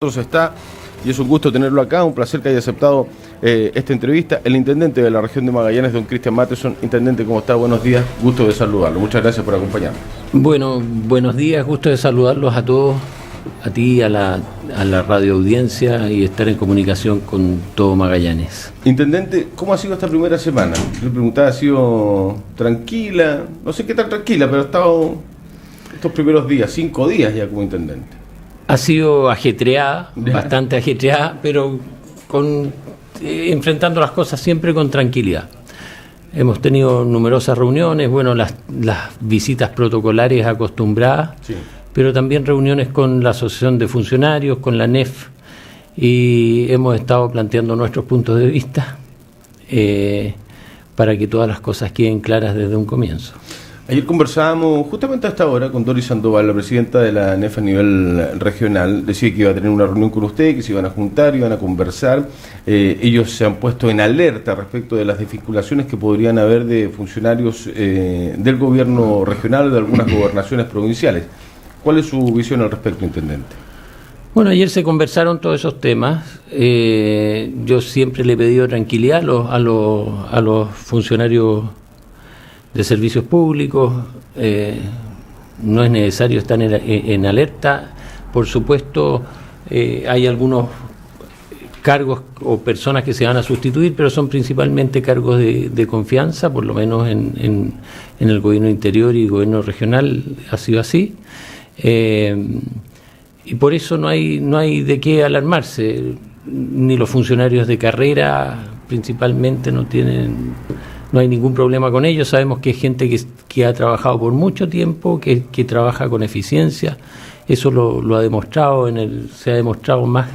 Está y es un gusto tenerlo acá, un placer que haya aceptado esta entrevista. El intendente de la región de Magallanes, don Cristian Matheson. Intendente, ¿cómo está? Buenos días, gusto de saludarlo. Muchas gracias por acompañarnos. Bueno, buenos días, gusto de saludarlos a todos, a ti, a la radio audiencia y estar en comunicación con todo Magallanes. Intendente, ¿cómo ha sido esta primera semana? Le preguntaba, ¿ha sido tranquila? No sé qué tan tranquila, pero ha estado estos primeros días, 5 días ya como intendente. Ha sido ajetreada, bastante ajetreada, pero enfrentando las cosas siempre con tranquilidad. Hemos tenido numerosas reuniones, bueno, las visitas protocolares acostumbradas, sí, pero también reuniones con la Asociación de Funcionarios, con la ANEF, y hemos estado planteando nuestros puntos de vista para que todas las cosas queden claras desde un comienzo. Ayer conversábamos justamente a esta hora con Doris Sandoval, la presidenta de la ANEF a nivel regional. Decía que iba a tener una reunión con usted, que se iban a juntar, iban a conversar. Ellos se han puesto en alerta respecto de las desvinculaciones que podrían haber de funcionarios del gobierno regional o de algunas gobernaciones provinciales. ¿Cuál es su visión al respecto, intendente? Bueno, ayer se conversaron todos esos temas. Yo siempre le he pedido tranquilidad a los funcionarios de servicios públicos. No es necesario estar en alerta. Por supuesto, hay algunos cargos o personas que se van a sustituir, pero son principalmente cargos de confianza, por lo menos en el gobierno interior y gobierno regional ha sido así. Y por eso no hay de qué alarmarse. Ni los funcionarios de carrera principalmente no hay ningún problema con ellos. Sabemos que es gente que ha trabajado por mucho tiempo, que trabaja con eficiencia. Eso lo ha demostrado, se ha demostrado más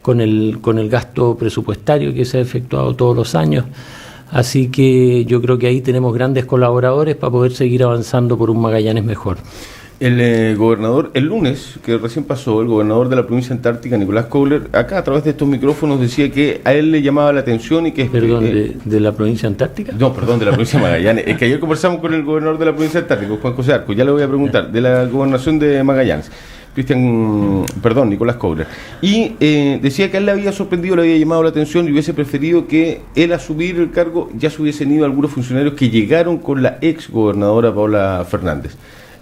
con el gasto presupuestario que se ha efectuado todos los años. Así que yo creo que ahí tenemos grandes colaboradores para poder seguir avanzando por un Magallanes mejor. El gobernador, el lunes, que recién pasó, el gobernador de la provincia antártica, Nicolás Couler, acá a través de estos micrófonos decía que a él le llamaba la atención y que... Perdón, ¿de la provincia antártica? No, perdón, de la provincia de Magallanes. Es que ayer conversamos con el gobernador de la provincia antártica, Juan José Arco, ya le voy a preguntar, de la gobernación de Magallanes, Nicolás Couler. Y decía que a él le había sorprendido, le había llamado la atención y hubiese preferido que él asumir el cargo ya se hubiesen ido algunos funcionarios que llegaron con la ex gobernadora Paola Fernández.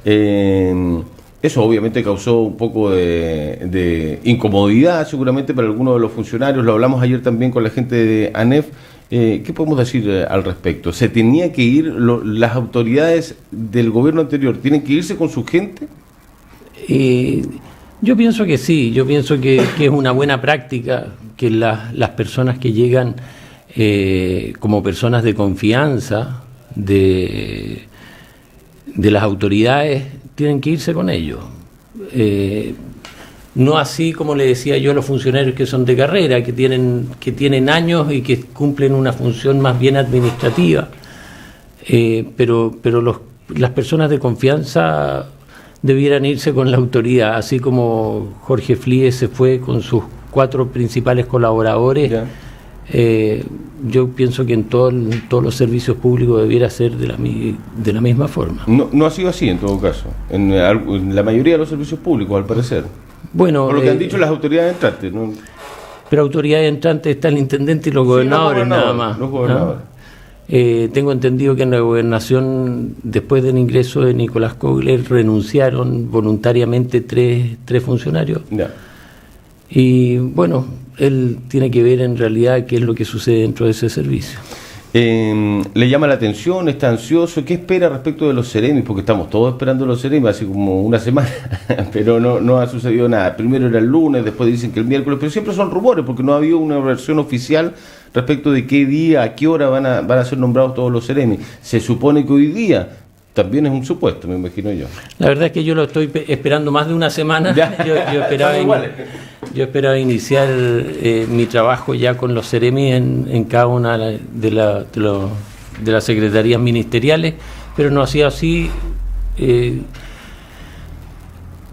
Eso obviamente causó un poco de incomodidad seguramente para algunos de los funcionarios. Lo hablamos ayer también con la gente de ANEF. ¿Qué podemos decir al respecto? ¿Se tenía que ir las autoridades del gobierno anterior? ¿Tienen que irse con su gente? Yo pienso que sí. Yo pienso que es una buena práctica que las personas que llegan como personas de confianza de las autoridades tienen que irse con ellos. No así como le decía yo a los funcionarios que son de carrera, que tienen años y que cumplen una función más bien administrativa, pero las personas de confianza debieran irse con la autoridad, así como Jorge Flies se fue con sus 4 principales colaboradores. Ya. Yo pienso que en todos los servicios públicos debiera ser de la misma forma. No ha sido así en todo caso, en la mayoría de los servicios públicos, al parecer. Bueno, por lo que han dicho las autoridades entrantes, ¿no? Pero autoridades entrantes está el intendente y los gobernadores, nada más. Los gobernadores. Tengo entendido que en la gobernación, después del ingreso de Nicolás Couler, renunciaron voluntariamente tres funcionarios. Ya. Y bueno, él tiene que ver en realidad qué es lo que sucede dentro de ese servicio. ¿Le llama la atención? ¿Está ansioso? ¿Qué espera respecto de los Ceremis? Porque estamos todos esperando los Ceremis hace como una semana, pero no ha sucedido nada. Primero era el lunes, después dicen que el miércoles, pero siempre son rumores porque no ha habido una versión oficial respecto de qué día, a qué hora van a ser nombrados todos los Ceremis. Se supone que hoy día... También es un supuesto, me imagino yo. La verdad es que yo lo estoy esperando más de una semana. Yo esperaba iniciar mi trabajo ya con los Ceremis en cada una de las secretarías ministeriales, pero no ha sido así.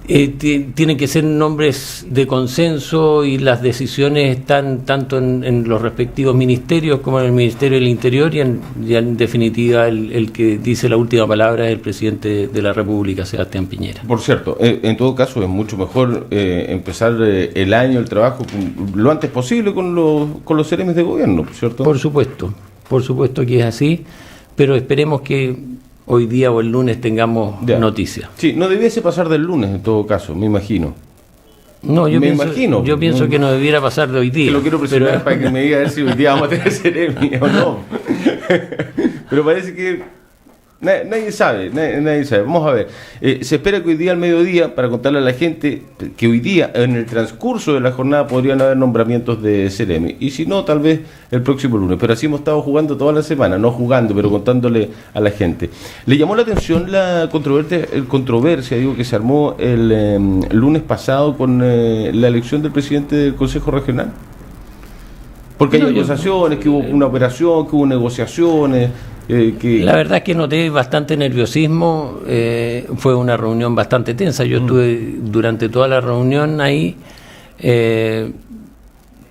Tienen que ser nombres de consenso y las decisiones están tanto en los respectivos ministerios como en el Ministerio del Interior y en definitiva el que dice la última palabra es el presidente de la República, Sebastián Piñera. Por cierto, en todo caso es mucho mejor empezar el año, el trabajo, lo antes posible con los seremes de gobierno, ¿cierto? Por supuesto que es así, pero esperemos que hoy día o el lunes tengamos noticias. Sí, no debiese pasar del lunes en todo caso, me imagino. No, yo pienso que no debiera pasar de hoy día. Que lo quiero presionar para que me diga a ver si hoy día vamos a tener Ceremi o no. Pero parece que nadie sabe. Vamos a ver. Se espera que hoy día al mediodía, para contarle a la gente, que hoy día, en el transcurso de la jornada, podrían haber nombramientos de Ceremi. Y si no, tal vez el próximo lunes. Pero así hemos estado jugando toda la semana. No jugando, pero contándole a la gente. ¿Le llamó la atención la controversia que se armó el lunes pasado con la elección del presidente del Consejo Regional? Porque hay negociaciones, que hubo una operación, que hubo negociaciones... La verdad es que noté bastante nerviosismo, fue una reunión bastante tensa, yo estuve durante toda la reunión ahí,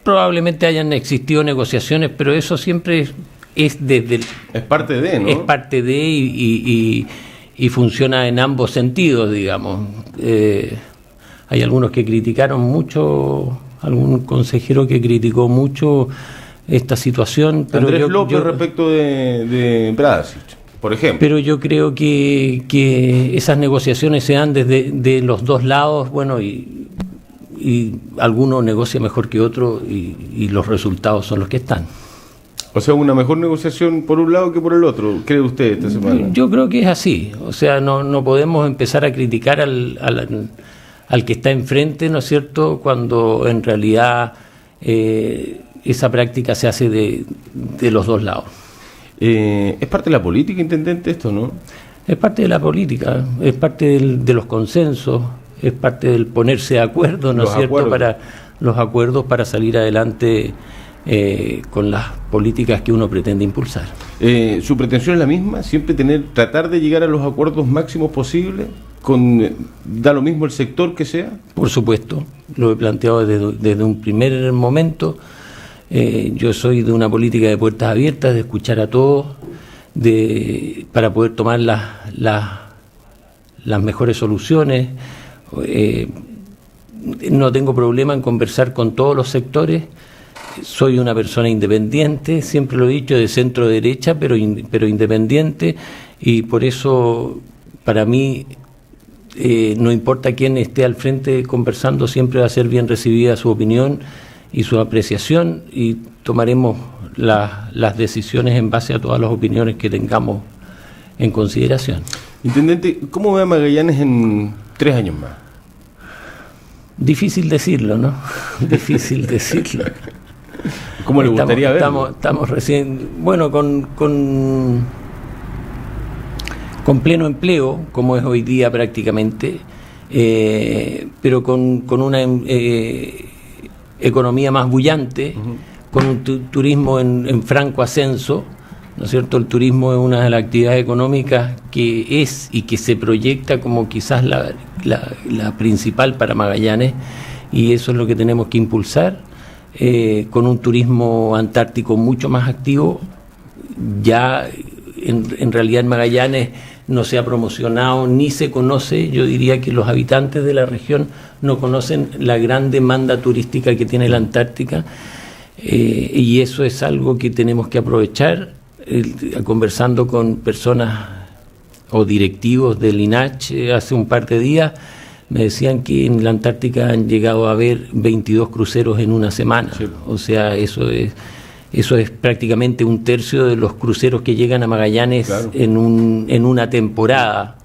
probablemente hayan existido negociaciones, pero eso siempre es parte de, ¿no? Es parte de y funciona en ambos sentidos, digamos. Hay algunos que criticaron mucho, algún consejero que criticó mucho esta situación, pero Andrés López respecto de Bradasic, por ejemplo. Pero yo creo que esas negociaciones se dan de los dos lados, bueno, y alguno negocia mejor que otro y los resultados son los que están. O sea, una mejor negociación por un lado que por el otro, ¿cree usted esta semana? Yo creo que es así, o sea, no podemos empezar a criticar al que está enfrente, ¿no es cierto?, cuando en realidad esa práctica se hace de los dos lados. ¿Es parte de la política, intendente, esto, no? Es parte de la política, es parte de los consensos, es parte del ponerse de acuerdo, ¿no es cierto?, para los acuerdos para salir adelante con las políticas que uno pretende impulsar. ¿Su pretensión es la misma? ¿Siempre tratar de llegar a los acuerdos máximos posibles? ¿Da lo mismo el sector que sea? Por supuesto, lo he planteado desde un primer momento. Yo soy de una política de puertas abiertas, de escuchar a todos, para poder tomar las mejores soluciones. No tengo problema en conversar con todos los sectores. Soy una persona independiente, siempre lo he dicho, de centro derecha, pero independiente, y por eso para mí no importa quién esté al frente conversando, siempre va a ser bien recibida su opinión y su apreciación, y tomaremos las decisiones en base a todas las opiniones que tengamos en consideración. Intendente, ¿cómo ve a Magallanes en 3 años más? Difícil decirlo, ¿no? Difícil decirlo. ¿Cómo le gustaría verlo? Estamos recién, bueno, con pleno empleo, como es hoy día prácticamente, pero con una economía más bullante, con un turismo en franco ascenso, ¿no es cierto? El turismo es una de las actividades económicas que es y que se proyecta como quizás la principal para Magallanes, y eso es lo que tenemos que impulsar, con un turismo antártico mucho más activo. Ya en realidad en Magallanes no se ha promocionado ni se conoce, yo diría que los habitantes de la región no conocen la gran demanda turística que tiene la Antártica, y eso es algo que tenemos que aprovechar. Conversando con personas o directivos del INACH hace un par de días, me decían que en la Antártica han llegado a haber 22 cruceros en una semana. Sí. O sea, eso es prácticamente 1/3 de los cruceros que llegan a Magallanes, claro, en una temporada.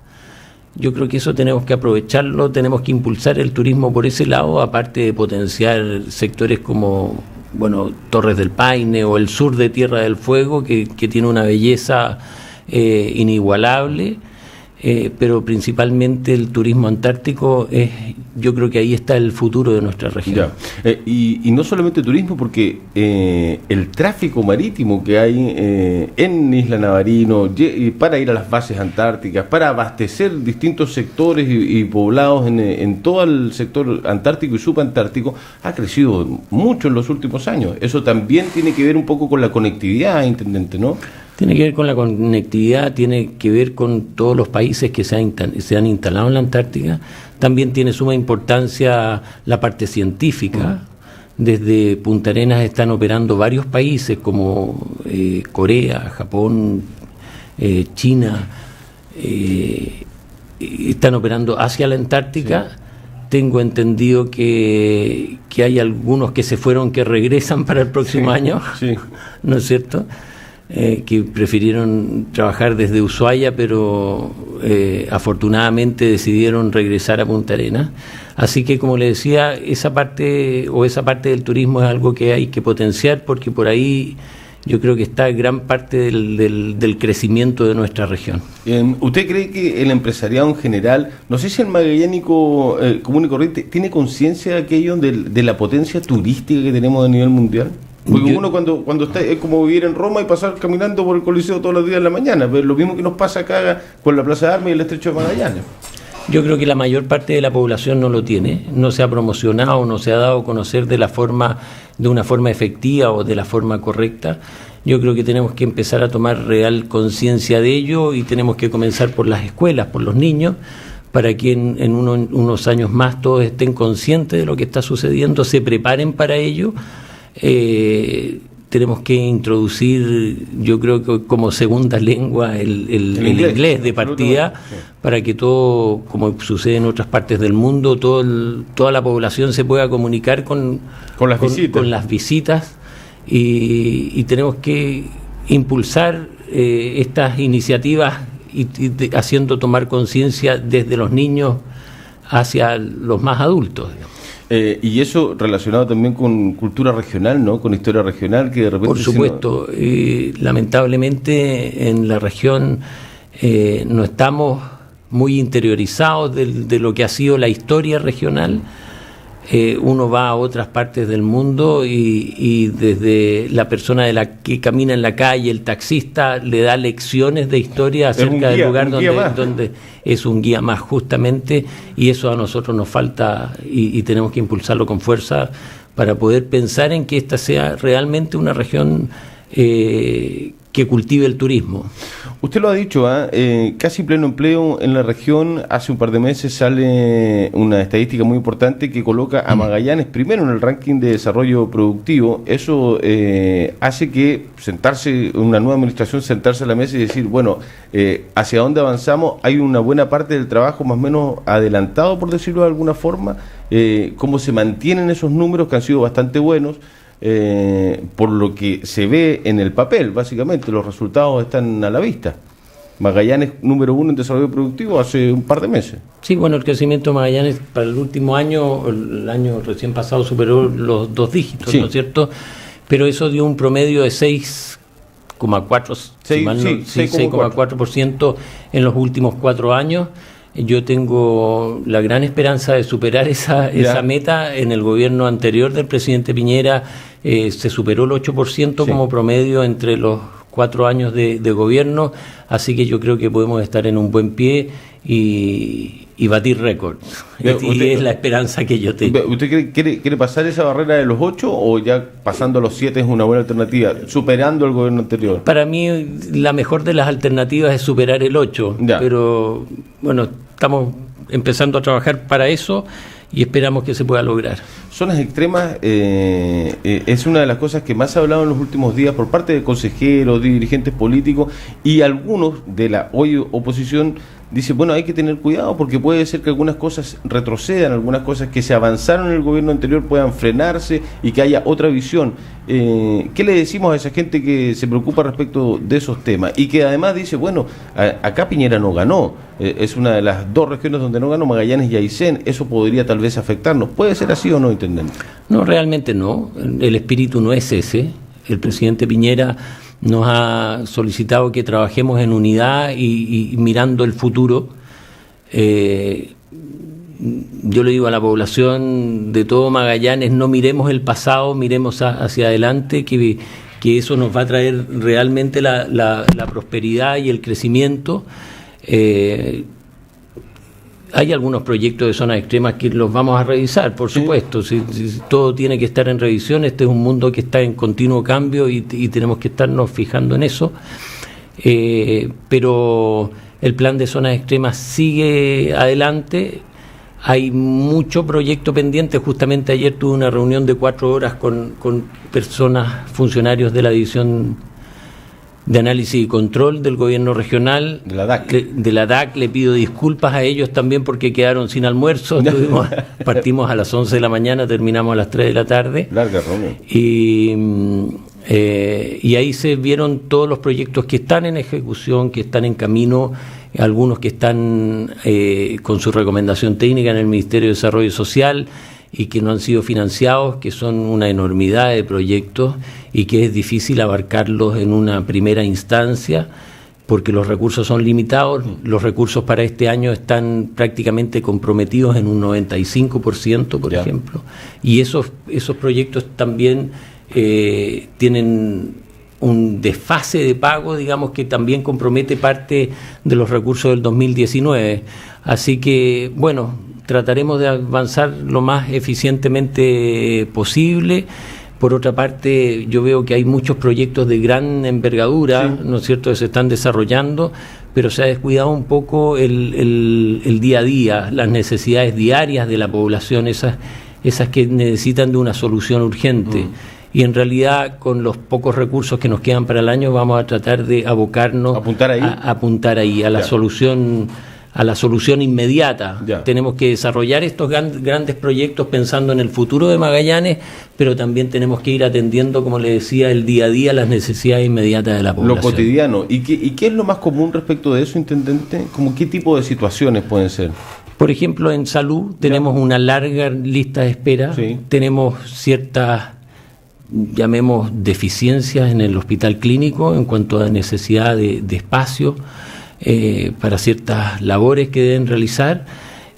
Yo creo que eso tenemos que aprovecharlo, tenemos que impulsar el turismo por ese lado, aparte de potenciar sectores como, bueno, Torres del Paine o el sur de Tierra del Fuego, que tiene una belleza inigualable. pero principalmente el turismo antártico yo creo que ahí está el futuro de nuestra región. Y no solamente turismo, porque el tráfico marítimo que hay en Isla Navarino para ir a las bases antárticas, para abastecer distintos sectores y poblados en todo el sector antártico y subantártico, ha crecido mucho en los últimos años. Eso también tiene que ver un poco con la conectividad, intendente, ¿no? Tiene que ver con la conectividad, tiene que ver con todos los países que se han instalado en la Antártica. También tiene suma importancia la parte científica. Desde Punta Arenas están operando varios países como Corea, Japón, China, están operando hacia la Antártica. Sí. Tengo entendido que hay algunos que se fueron que regresan para el próximo año, sí. ¿No es cierto?, que prefirieron trabajar desde Ushuaia, pero afortunadamente decidieron regresar a Punta Arenas. Así que, como le decía, esa parte del turismo es algo que hay que potenciar, porque por ahí yo creo que está gran parte del crecimiento de nuestra región. ¿Usted cree que el empresariado en general, no sé si el magallánico común y corriente, tiene conciencia de aquello de la potencia turística que tenemos a nivel mundial? Porque uno cuando está, es como vivir en Roma y pasar caminando por el Coliseo todos los días de la mañana, pero lo mismo que nos pasa acá con la Plaza de Armas y el Estrecho de Magallanes. Yo creo que la mayor parte de la población no lo tiene, no se ha promocionado, no se ha dado a conocer de una forma efectiva o de la forma correcta. Yo creo que tenemos que empezar a tomar real conciencia de ello y tenemos que comenzar por las escuelas, por los niños, para que en unos años más todos estén conscientes de lo que está sucediendo, se preparen para ello. Tenemos que introducir, yo creo que como segunda lengua el inglés de partida, sí, para que todo, como sucede en otras partes del mundo, toda la población se pueda comunicar con las visitas y tenemos que impulsar estas iniciativas y haciendo tomar conciencia desde los niños hacia los más adultos, digamos. Y eso relacionado también con cultura regional, ¿no? Con historia regional, que de repente... Por supuesto, lamentablemente en la región no estamos muy interiorizados de lo que ha sido la historia regional. Uno va a otras partes del mundo y desde la persona que camina en la calle, el taxista, le da lecciones de historia acerca del lugar donde es un guía más justamente, y eso a nosotros nos falta y tenemos que impulsarlo con fuerza para poder pensar en que esta sea realmente una región que cultive el turismo. Usted lo ha dicho, casi pleno empleo en la región. Hace un par de meses sale una estadística muy importante que coloca a Magallanes primero en el ranking de desarrollo productivo. Eso hace que una nueva administración, sentarse a la mesa y decir, bueno, hacia dónde avanzamos. Hay una buena parte del trabajo más o menos adelantado, por decirlo de alguna forma. Cómo se mantienen esos números que han sido bastante buenos. Por lo que se ve en el papel, básicamente los resultados están a la vista. Magallanes número 1 en desarrollo productivo hace un par de meses. Sí, bueno, el crecimiento de Magallanes para el último año, el año recién pasado, superó los 2 dígitos, sí, ¿no es cierto? Pero eso dio un promedio de 6,4% en los últimos 4 años. Yo tengo la gran esperanza de superar esa meta. En el gobierno anterior del presidente Piñera se superó el 8% como promedio entre los 4 años de gobierno, así que yo creo que podemos estar en un buen pie y batir récords. Y es la esperanza que yo tengo. ¿Usted quiere pasar esa barrera de los 8 o ya pasando a los 7 es una buena alternativa, superando el gobierno anterior? Para mí la mejor de las alternativas es superar el 8, pero bueno, estamos empezando a trabajar para eso y esperamos que se pueda lograr. Zonas extremas es una de las cosas que más se ha hablado en los últimos días por parte de consejeros, de dirigentes políticos, y algunos de la hoy oposición dicen, bueno, hay que tener cuidado porque puede ser que algunas cosas retrocedan, algunas cosas que se avanzaron en el gobierno anterior puedan frenarse y que haya otra visión. ¿Qué le decimos a esa gente que se preocupa respecto de esos temas? Y que además dice, bueno, acá Piñera no ganó, es una de las 2 regiones donde no ganó, Magallanes y Aysén, eso podría tal vez afectarnos. ¿Puede ser así o no, intendente? No, realmente no, el espíritu no es ese. El presidente Piñera nos ha solicitado que trabajemos en unidad y mirando el futuro. Yo le digo a la población de todo Magallanes, no miremos el pasado, miremos hacia adelante, que eso nos va a traer realmente la prosperidad y el crecimiento. Hay algunos proyectos de zonas extremas que los vamos a revisar, por supuesto. Si todo tiene que estar en revisión. Este es un mundo que está en continuo cambio y tenemos que estarnos fijando en eso. Pero el plan de zonas extremas sigue adelante. Hay mucho proyecto pendiente. Justamente ayer tuve una reunión de 4 horas con personas, funcionarios de la División de Análisis y Control del Gobierno Regional. De la DAC. De la DAC. Le pido disculpas a ellos también porque quedaron sin almuerzo. Partimos a las 11 de la mañana, terminamos a las 3 de la tarde. Larga reunión. Y ahí se vieron todos los proyectos que están en ejecución, que están en camino, algunos que están con su recomendación técnica en el Ministerio de Desarrollo Social y que no han sido financiados, que son una enormidad de proyectos y que es difícil abarcarlos en una primera instancia porque los recursos son limitados. Los recursos para este año están prácticamente comprometidos en un 95%, por ejemplo, y esos proyectos también tienen un desfase de pago, digamos, que también compromete parte de los recursos del 2019. Así que, bueno, trataremos de avanzar lo más eficientemente posible. Por otra parte, yo veo que hay muchos proyectos de gran envergadura, ¿no es cierto?, que se están desarrollando, pero se ha descuidado un poco el día a día, las necesidades diarias de la población, esas que necesitan de una solución urgente. Y en realidad, con los pocos recursos que nos quedan para el año, vamos a tratar de abocarnos a apuntar ahí, a la solución inmediata. Tenemos que desarrollar estos grandes proyectos pensando en el futuro de Magallanes, pero también tenemos que ir atendiendo, como le decía, el día a día, las necesidades inmediatas de la población. Lo cotidiano. ¿Y qué es lo más común respecto de eso, intendente? ¿Cómo qué tipo de situaciones pueden ser? Por ejemplo, en salud tenemos una larga lista de espera, tenemos ciertas, llamemos, deficiencias en el hospital clínico en cuanto a necesidad de espacio para ciertas labores que deben realizar.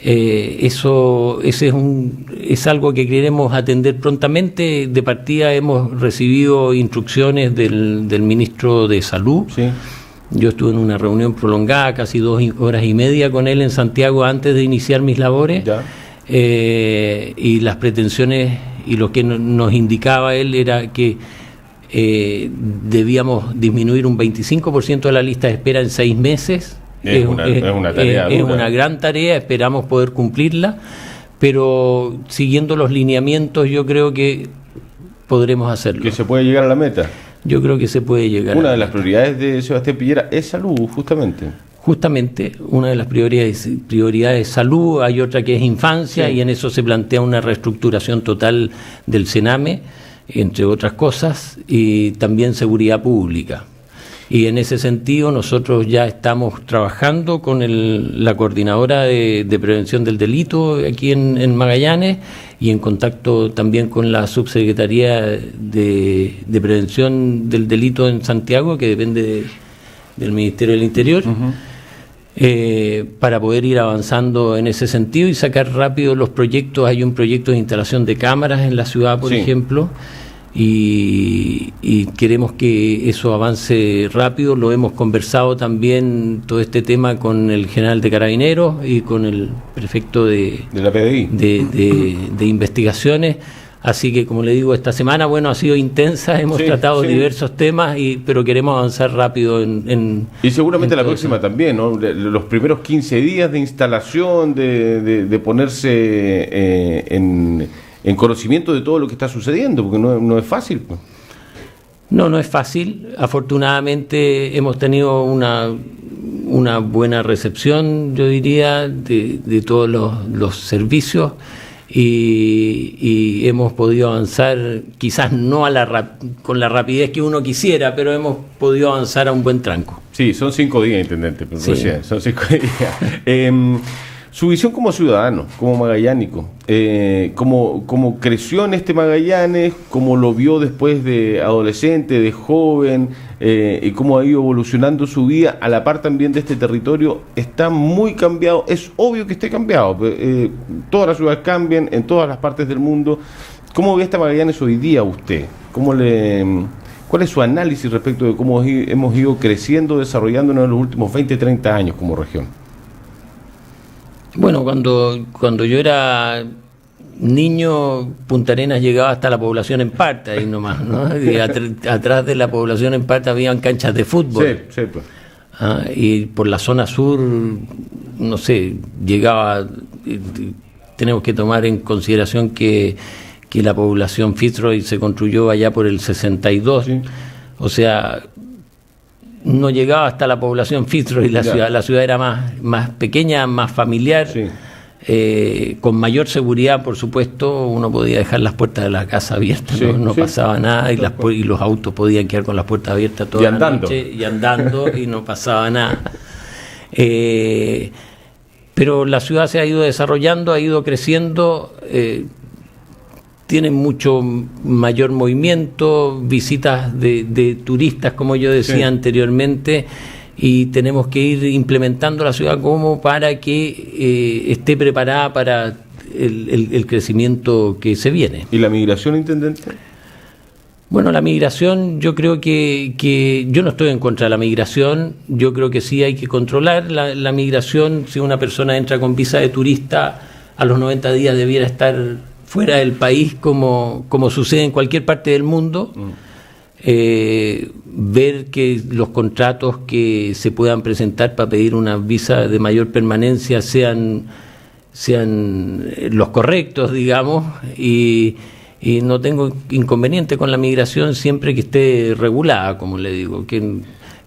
Eso es algo que queremos atender prontamente. De partida hemos recibido instrucciones del ministro de Salud. Yo estuve en una reunión prolongada, casi 2 horas y media con él en Santiago antes de iniciar mis labores. Y las pretensiones y lo que nos indicaba él era que debíamos disminuir un 25% de la lista de espera en 6 meses. Es una tarea dura. Es una gran tarea, esperamos poder cumplirla, pero siguiendo los lineamientos yo creo que podremos hacerlo. ¿Que se puede llegar a la meta? Yo creo que se puede llegar. Una de las prioridades de Sebastián Piñera es salud, justamente. Justamente, una de las prioridades es salud, hay otra que es infancia, y en eso se plantea una reestructuración total del Sename, entre otras cosas, y también seguridad pública. Y en ese sentido nosotros ya estamos trabajando con la coordinadora de prevención del delito aquí en Magallanes y en contacto también con la subsecretaría de prevención del delito en Santiago, que depende del Ministerio del Interior, para poder ir avanzando en ese sentido y sacar rápido los proyectos. Hay un proyecto de instalación de cámaras en la ciudad, por ejemplo, y queremos que eso avance rápido. Lo hemos conversado también todo este tema con el general de Carabineros y con el prefecto de la PDI de investigaciones. Así que, como le digo, esta semana, ha sido intensa, hemos tratado diversos temas, pero queremos avanzar rápido y seguramente la próxima también, ¿no? Los primeros 15 días de instalación, de ponerse en conocimiento de todo lo que está sucediendo, porque no es fácil. No es fácil. Afortunadamente hemos tenido una buena recepción, yo diría, de todos los servicios. Y hemos podido avanzar, quizás no con la rapidez que uno quisiera, pero hemos podido avanzar a un buen tranco. Sí, son 5 días, intendente, son 5 días. Su visión como ciudadano, como magallánico, cómo creció en este Magallanes, cómo lo vio después de adolescente, de joven, y cómo ha ido evolucionando su vida a la par también de este territorio, está muy cambiado. Es obvio que esté cambiado. Todas las ciudades cambian en todas las partes del mundo. ¿Cómo ve esta Magallanes hoy día usted? ¿Cuál es su análisis respecto de cómo hemos ido creciendo, desarrollándonos en los últimos 20, 30 años como región? Bueno, cuando yo era niño, Punta Arenas llegaba hasta la población en Parta, ahí nomás, ¿no? Y atrás de la población en Parta habían canchas de fútbol. Sí, pues. Y por la zona sur, no sé, llegaba... tenemos que tomar en consideración que la población Fitzroy se construyó allá por el 62, sí. O sea... no llegaba hasta la población Fitzroy, la ciudad era más pequeña, más familiar, sí. Con mayor seguridad, por supuesto. Uno podía dejar las puertas de la casa abiertas, sí, no pasaba nada, y los autos podían quedar con las puertas abiertas toda la noche y andando y no pasaba nada. Pero la ciudad se ha ido desarrollando, ha ido creciendo, tiene mucho mayor movimiento, visitas de turistas, como yo decía anteriormente, y tenemos que ir implementando la ciudad como para que esté preparada para el crecimiento que se viene. ¿Y la migración, intendente? Bueno, la migración, yo creo que yo no estoy en contra de la migración. Yo creo que sí hay que controlar la migración. Si una persona entra con visa de turista, a los 90 días debiera estar fuera del país, como sucede en cualquier parte del mundo. Ver que los contratos que se puedan presentar para pedir una visa de mayor permanencia sean los correctos, digamos, y no tengo inconveniente con la migración siempre que esté regulada, como le digo,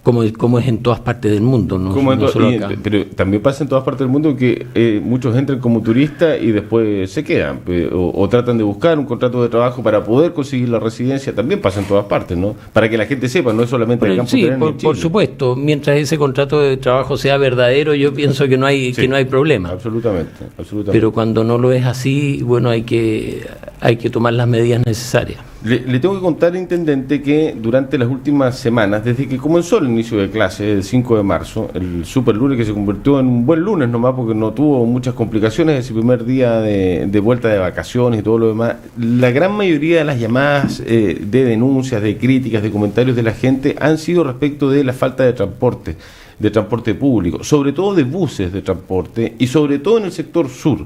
como es en todas partes del mundo, no solo acá. Pero también pasa en todas partes del mundo que muchos entran como turistas y después se quedan, o tratan de buscar un contrato de trabajo para poder conseguir la residencia. También pasa en todas partes, ¿no? Para que la gente sepa, no es solamente el campo. Sí, por supuesto, mientras ese contrato de trabajo sea verdadero, yo pienso que no hay problema. Absolutamente. Pero cuando no lo es así, bueno, hay que tomar las medidas necesarias. Le tengo que contar, intendente, que durante las últimas semanas, desde que comenzó el inicio de clase, el 5 de marzo, el super lunes, que se convirtió en un buen lunes nomás porque no tuvo muchas complicaciones ese primer día de vuelta de vacaciones y todo lo demás, la gran mayoría de las llamadas de denuncias, de críticas, de comentarios de la gente han sido respecto de la falta de transporte público, sobre todo de buses de transporte y sobre todo en el sector sur.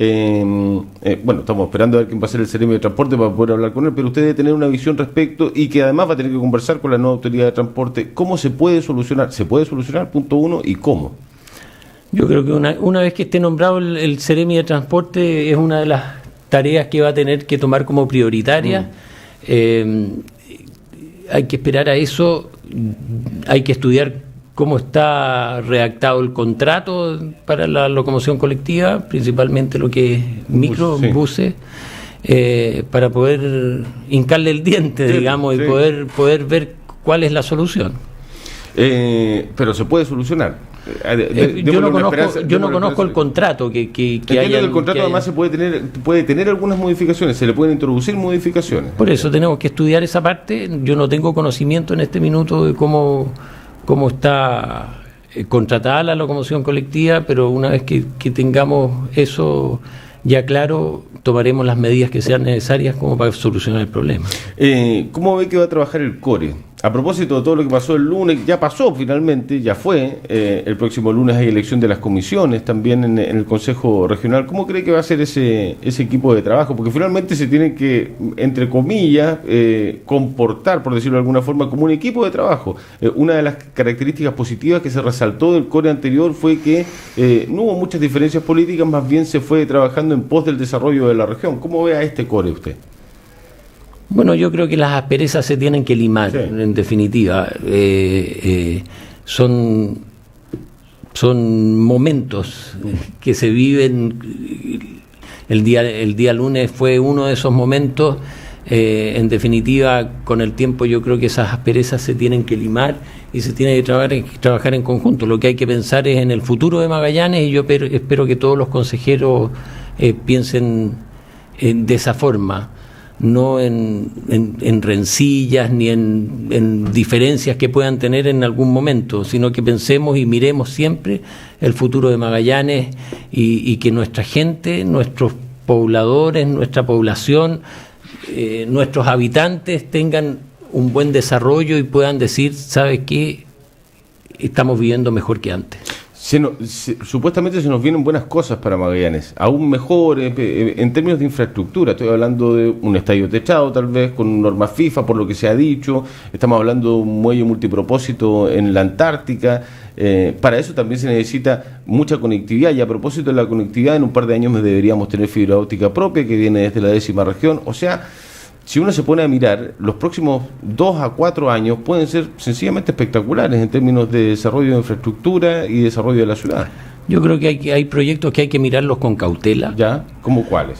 Bueno, estamos esperando a ver quién va a ser el Seremi de Transporte para poder hablar con él, pero usted debe tener una visión respecto y que además va a tener que conversar con la nueva autoridad de transporte. ¿Cómo se puede solucionar? ¿Se puede solucionar? Punto uno. ¿Y cómo? Yo creo que una vez que esté nombrado el Seremi de Transporte es una de las tareas que va a tener que tomar como prioritaria. Hay que esperar a eso, hay que estudiar cómo está redactado el contrato para la locomoción colectiva, principalmente lo que es buses, para poder hincarle el diente, digamos, y poder ver cuál es la solución. Pero se puede solucionar. Yo no conozco el contrato que haya. El contrato además puede tener algunas modificaciones, se le pueden introducir modificaciones. Por eso tenemos que estudiar esa parte. Yo no tengo conocimiento en este minuto de cómo está contratada la locomoción colectiva, pero una vez que tengamos eso ya claro, tomaremos las medidas que sean necesarias como para solucionar el problema. ¿Cómo ve que va a trabajar el CORE? A propósito de todo lo que pasó el lunes, ya pasó finalmente, ya fue, el próximo lunes hay elección de las comisiones también en el Consejo Regional. ¿Cómo cree que va a ser ese equipo de trabajo? Porque finalmente se tiene que, entre comillas, comportar, por decirlo de alguna forma, como un equipo de trabajo. Una de las características positivas que se resaltó del CORE anterior fue que no hubo muchas diferencias políticas, más bien se fue trabajando en pos del desarrollo de la región. ¿Cómo ve a este CORE usted? Bueno, yo creo que las asperezas se tienen que limar, en definitiva. Son momentos que se viven. El día lunes fue uno de esos momentos. En definitiva, con el tiempo yo creo que esas asperezas se tienen que limar y se tiene que trabajar en conjunto. Lo que hay que pensar es en el futuro de Magallanes, y yo espero que todos los consejeros piensen de esa forma, no en rencillas ni en diferencias que puedan tener en algún momento, sino que pensemos y miremos siempre el futuro de Magallanes, y que nuestra gente, nuestros pobladores, nuestra población, nuestros habitantes tengan un buen desarrollo y puedan decir, ¿sabe qué? Estamos viviendo mejor que antes. Supuestamente se nos vienen buenas cosas para Magallanes, aún mejores en términos de infraestructura. Estoy hablando de un estadio techado, tal vez con normas FIFA, por lo que se ha dicho. Estamos hablando de un muelle multipropósito en la Antártica. Para eso también se necesita mucha conectividad, y a propósito de la conectividad, en un par de años deberíamos tener fibra óptica propia que viene desde la 10ª región. O sea, si uno se pone a mirar, los próximos 2 a 4 años pueden ser sencillamente espectaculares en términos de desarrollo de infraestructura y desarrollo de la ciudad. Yo creo que hay proyectos que hay que mirarlos con cautela. ¿Ya? ¿Cómo cuáles?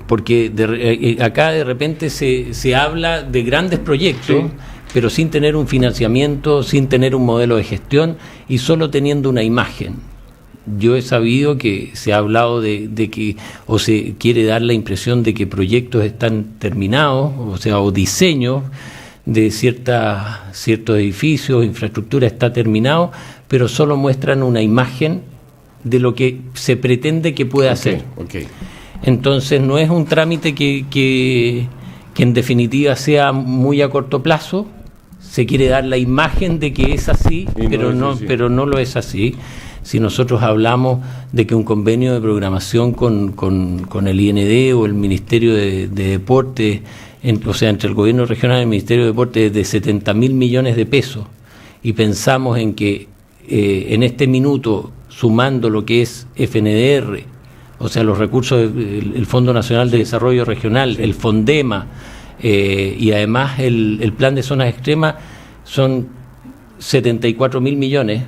Porque acá de repente se habla de grandes proyectos, sí, pero sin tener un financiamiento, sin tener un modelo de gestión y solo teniendo una imagen. Yo he sabido que se ha hablado de que, o se quiere dar la impresión de que proyectos están terminados, o diseños de ciertos edificios, infraestructura está terminado, pero solo muestran una imagen de lo que se pretende que pueda hacer. Okay. Entonces no es un trámite que en definitiva sea muy a corto plazo. Se quiere dar la imagen de que es así, pero no lo es así. Si nosotros hablamos de que un convenio de programación con el IND o el Ministerio de Deporte, entre el gobierno regional y el Ministerio de Deporte, es de 70.000 millones de pesos, y pensamos en que en este minuto, sumando lo que es FNDR, o sea, los recursos del Fondo Nacional de Desarrollo Regional, el FONDEMA, y además el Plan de Zonas Extremas, son 74.000 millones.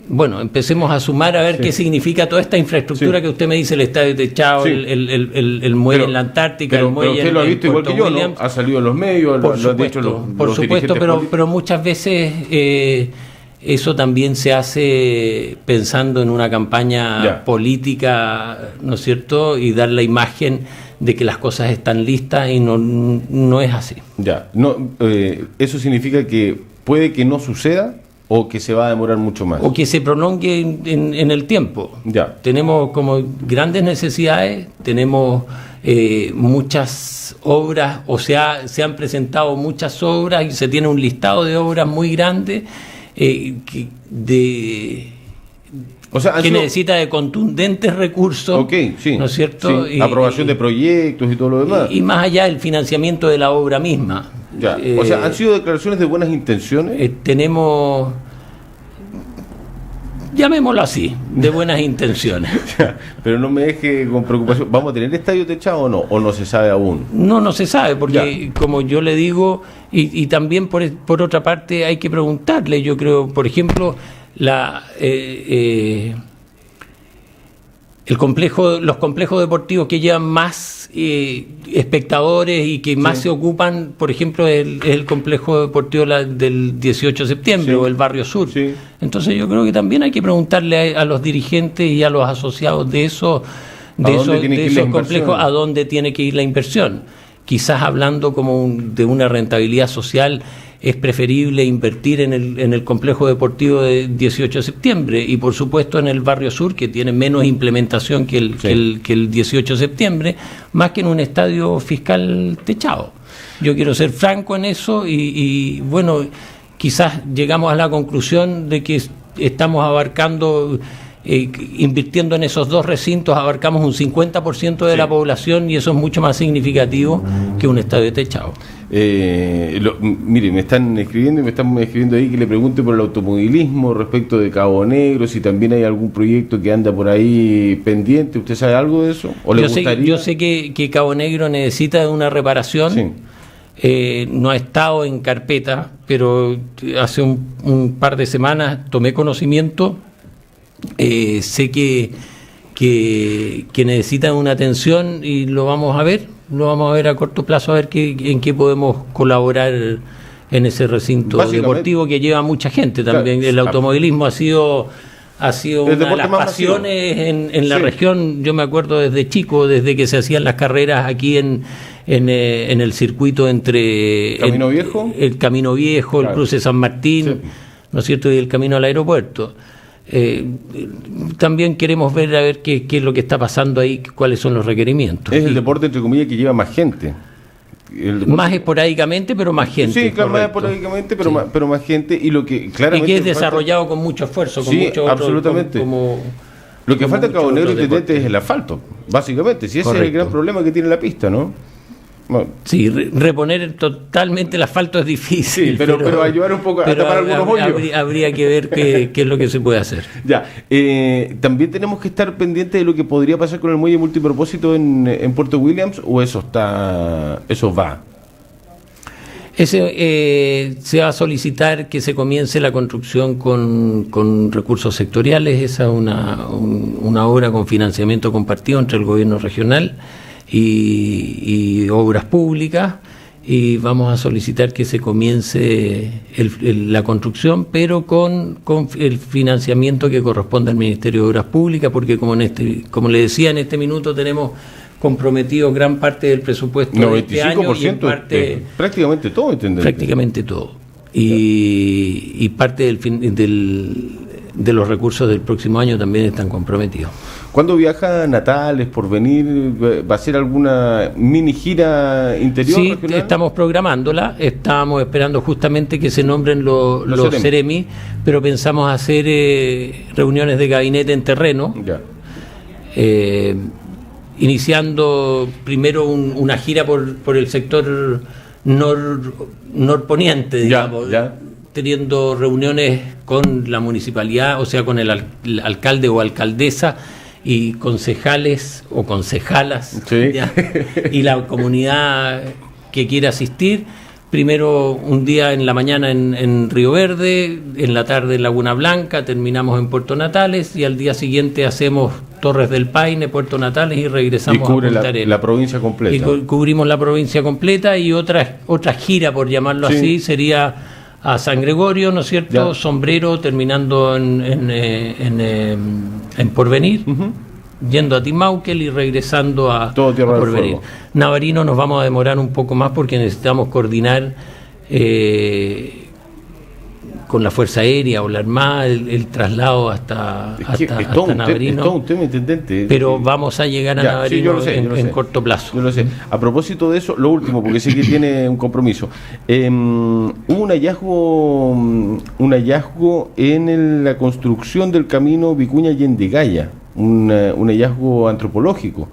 Bueno, empecemos a sumar a ver qué significa toda esta infraestructura que usted me dice, el estadio techado, el muelle en la Antártica, el muelle usted lo ha visto igual que yo, ¿no? Ha salido en los medios, lo han dicho por supuesto, pero muchas veces eso también se hace pensando en una campaña política, ¿no es cierto? Y dar la imagen de que las cosas están listas, y no es así. Eso significa que puede que no suceda, o que se va a demorar mucho más, o que se prolongue en el tiempo. Tenemos como grandes necesidades, tenemos muchas obras, o sea, se han presentado muchas obras y se tiene un listado de obras muy grande que necesita de contundentes recursos, ¿no es cierto? Sí. Aprobación de proyectos y todo lo demás. Y más allá del financiamiento de la obra misma. O sea, ¿han sido declaraciones de buenas intenciones? Tenemos, llamémoslo así, de buenas intenciones. Pero no me deje con preocupación. ¿Vamos a tener estadio techado o no? ¿O no se sabe aún? No se sabe, porque como yo le digo, y también por otra parte hay que preguntarle, yo creo, por ejemplo, los complejos deportivos que llevan más espectadores y que más se ocupan, por ejemplo, el complejo deportivo del 18 de septiembre o el Barrio Sur. Entonces yo creo que también hay que preguntarle a los dirigentes y a los asociados de esos complejos a dónde tiene que ir la inversión. Quizás hablando de una rentabilidad social, es preferible invertir en el complejo deportivo de 18 de septiembre y por supuesto en el Barrio Sur, que tiene menos implementación que el 18 de septiembre, más que en un estadio fiscal techado. Yo quiero ser franco en eso y bueno, quizás llegamos a la conclusión de que estamos abarcando, invirtiendo en esos dos recintos, abarcamos un 50% de la población, y eso es mucho más significativo que un estadio techado. Mire, me están escribiendo ahí que le pregunte por el automovilismo respecto de Cabo Negro, si también hay algún proyecto que anda por ahí pendiente. ¿Usted sabe algo de eso? ¿O le gustaría? Yo sé que Cabo Negro necesita de una reparación. No ha estado en carpeta, pero hace un par de semanas tomé conocimiento. Sé que que necesitan una atención y lo vamos a ver a corto plazo, a ver en qué podemos colaborar en ese recinto deportivo que lleva mucha gente también. Claro, el automovilismo ha sido una de las pasiones en la región. Yo me acuerdo desde chico, desde que se hacían las carreras aquí en el circuito entre el Camino Viejo, claro, el Cruce San Martín, ¿no es cierto?, y el camino al aeropuerto. También queremos ver a ver qué es lo que está pasando ahí, cuáles son los requerimientos. Es el deporte, entre comillas, que lleva más gente. Más esporádicamente, pero más gente. Sí, claro, más esporádicamente, pero más gente, y lo que claramente... Y que es desarrollado con mucho esfuerzo, con mucho absolutamente. Lo que falta en Cabo Negro, intendente, es el asfalto, básicamente. Si ese es el gran problema que tiene la pista, ¿no? Bueno. Sí, reponer totalmente el asfalto es difícil. Sí, pero ayudar un poco a tapar algunos hoyos. Habría que ver qué es lo que se puede hacer. Ya, también tenemos que estar pendientes de lo que podría pasar con el muelle multipropósito en Puerto Williams, o eso va. Se va a solicitar que se comience la construcción con recursos sectoriales. Esa es una obra con financiamiento compartido entre el gobierno regional y obras públicas, y vamos a solicitar que se comience la construcción, pero con el financiamiento que corresponde al Ministerio de Obras Públicas, porque como le decía, en este minuto tenemos comprometido gran parte del presupuesto de este año, y en parte, prácticamente todo, intendente. Prácticamente todo. Y parte de los recursos del próximo año también están comprometidos. ¿Cuándo viaja Natales, Porvenir? ¿Va a ser alguna mini gira interior? Sí, regional? Estamos programándola. Estábamos esperando justamente que se nombren los Ceremi, pero pensamos hacer reuniones de gabinete en terreno. Ya. Iniciando primero una gira por el sector norponiente, digamos. Ya. Teniendo reuniones con la municipalidad, o sea, con el alcalde o alcaldesa, y concejales o concejalas, sí, y la comunidad que quiera asistir. Primero un día en la mañana en Río Verde, en la tarde en Laguna Blanca, terminamos en Puerto Natales, y al día siguiente hacemos Torres del Paine, Puerto Natales, y regresamos a Punta Arenas. La provincia completa. Y cubrimos la provincia completa, y otra gira, por llamarlo así, sería a San Gregorio, ¿no es cierto? Ya. Sombrero, terminando en Porvenir, yendo a Timauquel y regresando a Porvenir. Navarino nos vamos a demorar un poco más porque necesitamos coordinar con la Fuerza Aérea o la Armada el traslado hasta Navarino. Es todo un tema, intendente. Pero vamos a llegar a Navarino en corto plazo. Yo lo sé. A propósito de eso, lo último, porque sé que tiene un compromiso. Hubo un hallazgo en la construcción del camino Vicuña-Yendegaya, un hallazgo antropológico.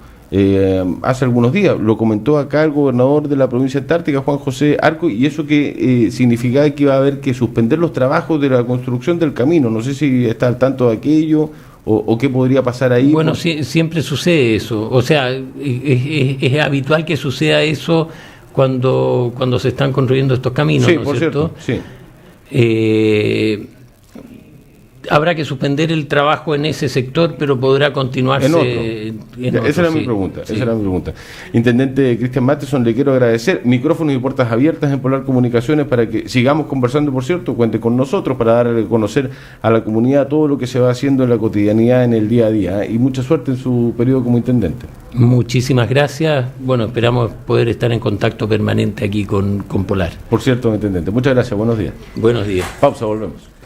Hace algunos días lo comentó acá el gobernador de la provincia antártica, Juan José Arco, y eso que significaba que iba a haber que suspender los trabajos de la construcción del camino. No sé si está al tanto de aquello o qué podría pasar ahí. Bueno, siempre sucede eso, o sea, es habitual que suceda eso cuando se están construyendo estos caminos, sí, ¿no es por cierto? Sí. Habrá que suspender el trabajo en ese sector, pero podrá continuarse en otro. Esa era mi pregunta. Intendente Cristian Matheson, le quiero agradecer. Micrófonos y puertas abiertas en Polar Comunicaciones para que sigamos conversando, por cierto. Cuente con nosotros para darle a conocer a la comunidad todo lo que se va haciendo en la cotidianidad, en el día a día. Y mucha suerte en su periodo como intendente. Muchísimas gracias. Bueno, esperamos poder estar en contacto permanente aquí con Polar. Por cierto, intendente. Muchas gracias. Buenos días. Buenos días. Pausa, volvemos.